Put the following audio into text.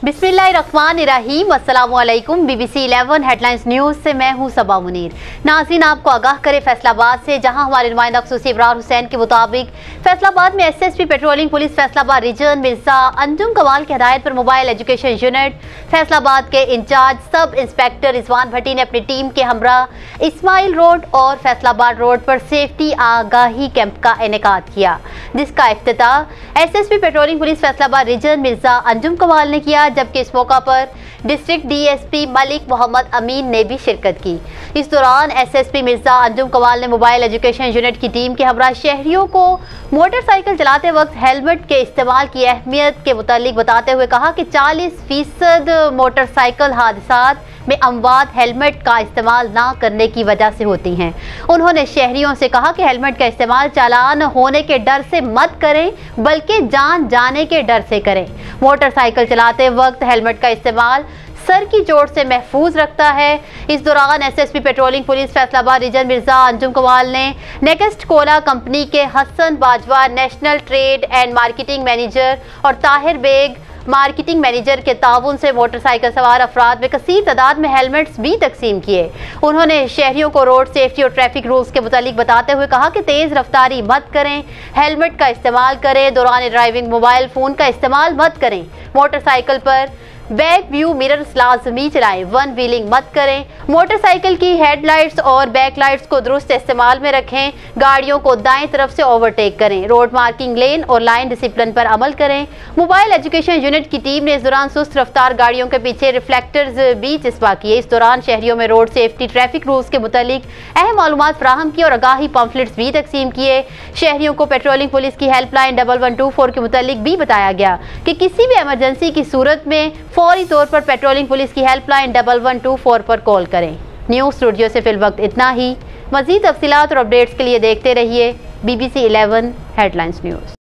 बिस्मिल्लाहिर्रहमानिर्रहीम। अस्सलामुअलैकुम। BBC 11 headlines news से मैं हूं सबा मुनीर। नाज़रीन, आपको आगाह करे फैसलाबाद से, जहां हमारे नुमाइंदा ख़ुसूसी इब्रार हुसैन के मुताबिक फैसलाबाद में SSP patrolling police Faisalabad region Mirza Anjum Kamal की हदायत पर मोबाइल एजुकेशन यूनिट फैसलाबाद के इंचार्ज सब इंस्पेक्टर रिजवान भट्टी ने अपनी टीम के हमरा इस्माइल रोड और फैसलाबाद रोड पर सेफ्टी आगाही कैंप का इनेकाद किया, जिसका इफ्तिताह SSP patrolling police Faisalabad region Mirza Anjum Kamal ने किया, जबकि इस मौका पर डिस्ट्रिक्ट DSP मलिक मोहम्मद अमीन ने भी शिरकत की। इस दौरान SSP मिर्जा अंजुम कमाल ने मोबाइल एजुकेशन यूनिट की टीम के हमरा शहरियों को मोटरसाइकिल चलाते वक्त हेलमेट के इस्तेमाल की अहमियत के मुतालिक बताते हुए कहा कि 40% मोटरसाइकिल हादसात में अमवात हेलमेट का इस्तेमाल ना करने की वजह से होती हैं। उन्होंने शहरियों से कहा कि हेलमेट का इस्तेमाल चालान होने के डर से मत करें, बल्कि जान जाने के डर से करें। मोटरसाइकिल चलाते वक्त हेलमेट का इस्तेमाल सर की चोट से महफूज रखता है। इस दौरान SSP patrolling police Faisalabad region Mirza Anjum Kamal ने नेक्स्ट कोला कंपनी के Hasan Bajwa national trade and marketing manager और ताहिर बेग मार्केटिंग मैनेजर के ताउन से मोटरसाइकिल सवार अफराद में कसीर तादाद में हेलमेट्स भी तकसीम किए। उन्होंने शहरियों को रोड सेफ्टी और ट्रैफिक रूल्स के मुतालिक बताते हुए कहा कि तेज़ रफ्तारी मत करें, हेलमेट का इस्तेमाल करें, दौरान ड्राइविंग मोबाइल फ़ोन का इस्तेमाल मत करें, मोटरसाइकिल पर बैक व्यू मिरर्स लाजमी चलाएं, वन व्हीलिंग मत करें, मोटरसाइकिल की हेडलाइट्स और बैक लाइट्स को दुरुस्त इस्तेमाल में रखें, गाड़ियों को दाएं तरफ से ओवरटेक करें, रोड मार्किंग लेन और लाइन डिसिप्लिन पर अमल करें। मोबाइल एजुकेशन यूनिट की टीम ने इस दौरान सुस्त रफ्तार गाड़ियों के पीछे रिफ्लेक्टर्स भी चिस्पा किए। इस दौरान शहरियों में रोड सेफ्टी ट्रैफिक रूल्स के मुतालिक अहम मालूमात फराहम की और आगाही पम्फलेट्स भी तकसीम किए। शहरियों को पेट्रोलिंग पुलिस की हेल्पलाइन 1124 के मुतालिक भी बताया गया कि किसी भी इमरजेंसी की सूरत में फौरी तौर पर पेट्रोलिंग पुलिस की हेल्पलाइन 1124 पर कॉल करें। न्यूज़ स्टूडियो से फिल वक्त इतना ही। मज़ीद तफसीलात और अपडेट्स के लिए देखते रहिए BBC 11 हेडलाइंस न्यूज़।